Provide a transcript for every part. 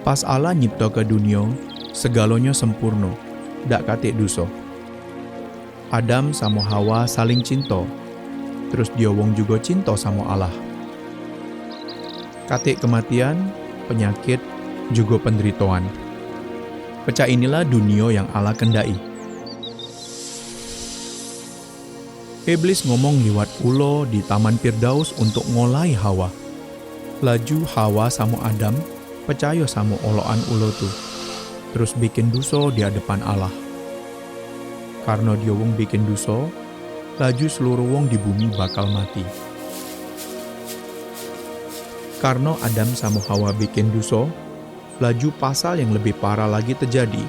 Pas Allah nyipta ke dunia, segalanya sempurna, dak katik dosa. Adam sama Hawa saling cinta, terus dia wong juga cinta sama Allah. Katik kematian, penyakit, juga penderitaan. Pecah inilah dunia yang Allah kendai. Iblis ngomong liwat ulo di Taman Firdaus untuk ngolai Hawa. Laju Hawa sama Adam percaya sama oloan ulo tuh, terus bikin dosa di hadapan Allah. Karena dia wong bikin dosa, laju seluruh wong di bumi bakal mati. Karena Adam sama Hawa bikin dosa, laju pasal yang lebih parah lagi terjadi.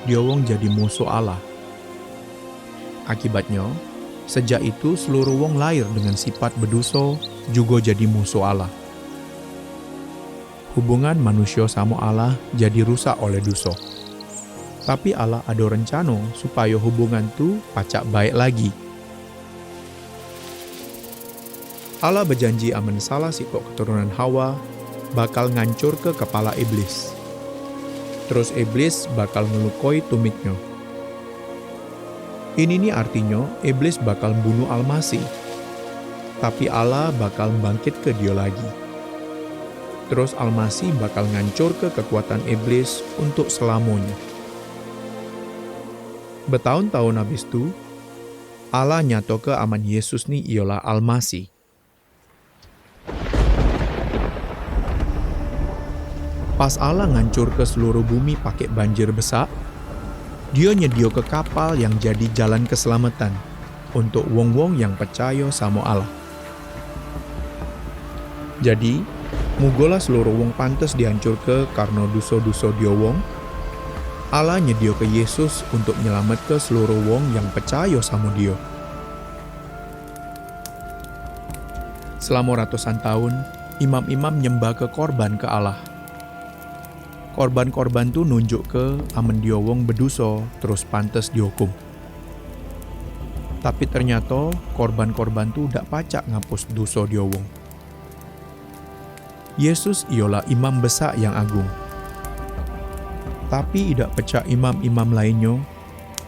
Dia wong jadi musuh Allah. Akibatnya, sejak itu seluruh wong lahir dengan sifat berdosa juga jadi musuh Allah. Hubungan manusia sama Allah jadi rusak oleh dosa. Tapi Allah ada rencana supaya hubungan itu pacak baik lagi. Allah berjanji aman salah sikok keturunan Hawa bakal ngancur ke kepala iblis. Terus iblis bakal ngelukoi tumitnya. Ini nih artinya iblis bakal bunuh Al-Masih. Tapi Allah bakal bangkit ke dia lagi. Terus Al-Masih bakal ngancur ke kekuatan iblis untuk selamanya. Bertahun-tahun habis itu, Allah nyato ke aman Yesus nih ialah Al-Masih. Pas Allah ngancur ke seluruh bumi pakai banjir besar, dia nyedio ke kapal yang jadi jalan keselamatan untuk wong-wong yang percaya sama Allah. Jadi, mugola seluruh wong pantes dihancur ke karena dosa-dosa dia wong. Allah nyedio ke Yesus untuk nyelamat ke seluruh wong yang percaya sama dia. Selama ratusan tahun, imam-imam nyembah ke korban ke Allah. Korban-korban tuh nunjuk ke amen dia wong berdosa terus pantes dihukum. Tapi ternyata korban-korban tuh dak pacak ngapus dosa dia wong. Yesus ialah imam besar yang agung. Tapi tidak pecah imam-imam lainnya,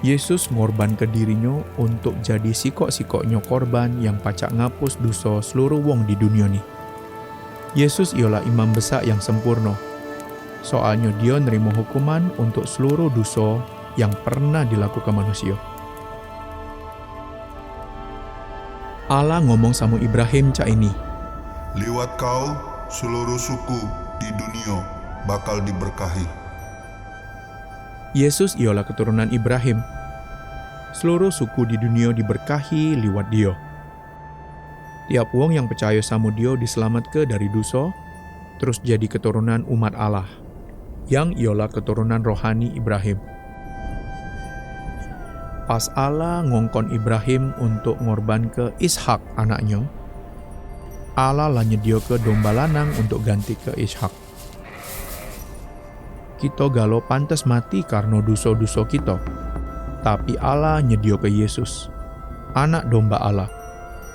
Yesus ngorban ke dirinya untuk jadi sikok-sikoknya korban yang pacak ngapus dosa seluruh wong di dunia nih. Yesus ialah imam besar yang sempurna. Soalnya dia nerima hukuman untuk seluruh dosa yang pernah dilakukan manusia. Allah ngomong sama Ibrahim cak ini. Liwat kau, seluruh suku di dunia bakal diberkahi. Yesus ialah keturunan Ibrahim. Seluruh suku di dunia diberkahi liwat dia. Tiap wong yang percaya sama dia diselamatkan dari dosa, terus jadi keturunan umat Allah, yang ialah keturunan rohani Ibrahim. Pas Allah ngongkon Ibrahim untuk ngorban ke Ishak anaknya, Allah lah nyedio ke domba lanang untuk ganti ke Ishak. Kita galau pantas mati karena dosa-dosa kita, tapi Allah nyedio ke Yesus, anak domba Allah,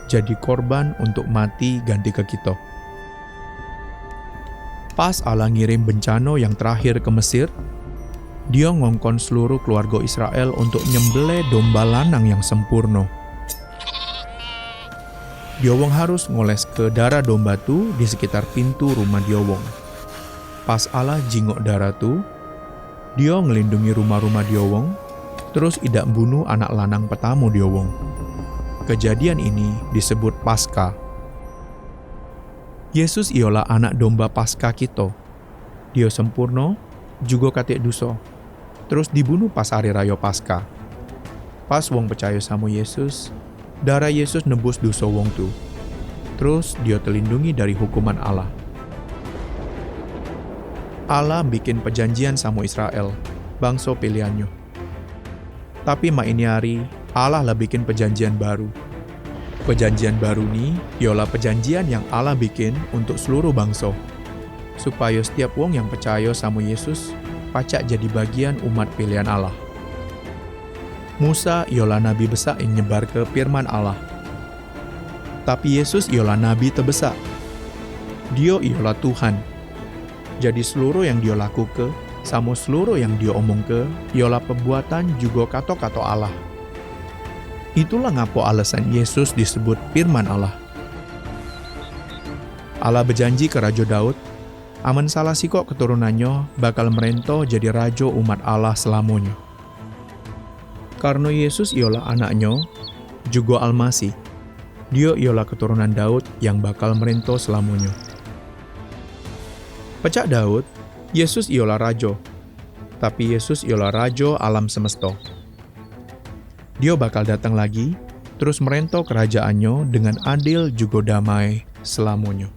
jadi korban untuk mati ganti ke kita. Pas Allah ngirim bencana yang terakhir ke Mesir, dia ngongkon seluruh keluarga Israel untuk nyembelih domba lanang yang sempurna. Dia wong harus ngoles ke darah domba tu di sekitar pintu rumah dia wong. Pas Allah jingok darah tu, dia ngelindungi rumah-rumah dia wong, terus idak bunuh anak lanang pertama dia wong. Kejadian ini disebut Paskah. Yesus ialah anak domba Paskah kita. Dia sempurna, juga katik dosa. Terus dibunuh pas hari raya Paskah. Pas wong percaya sama Yesus, darah Yesus nebus dosa wong tu. Terus dia terlindungi dari hukuman Allah. Allah bikin perjanjian sama Israel, bangsa pilihannya. Tapi ini hari, Allah lah bikin perjanjian baru. Perjanjian baru ini ialah perjanjian yang Allah bikin untuk seluruh bangsa, supaya setiap wong yang percaya sama Yesus pacak jadi bagian umat pilihan Allah. Musa ialah nabi besar yang nyebar ke firman Allah. Tapi Yesus ialah nabi terbesar. Dia ialah Tuhan. Jadi seluruh yang dia lakukan, sama seluruh yang dia omong ke, ialah perbuatan juga kato-kato Allah. Itulah ngapo alasan Yesus disebut firman Allah. Allah berjanji ke Raja Daud, aman salah sikok keturunannya bakal merento jadi raja umat Allah selamanya. Karena Yesus ialah anaknya, juga Almasih. Dia ialah keturunan Daud yang bakal merento selamanya. Pecak Daud, Yesus ialah raja. Tapi Yesus ialah raja alam semesta. Dia bakal datang lagi, terus merento kerajaannya dengan adil juga damai selamanya.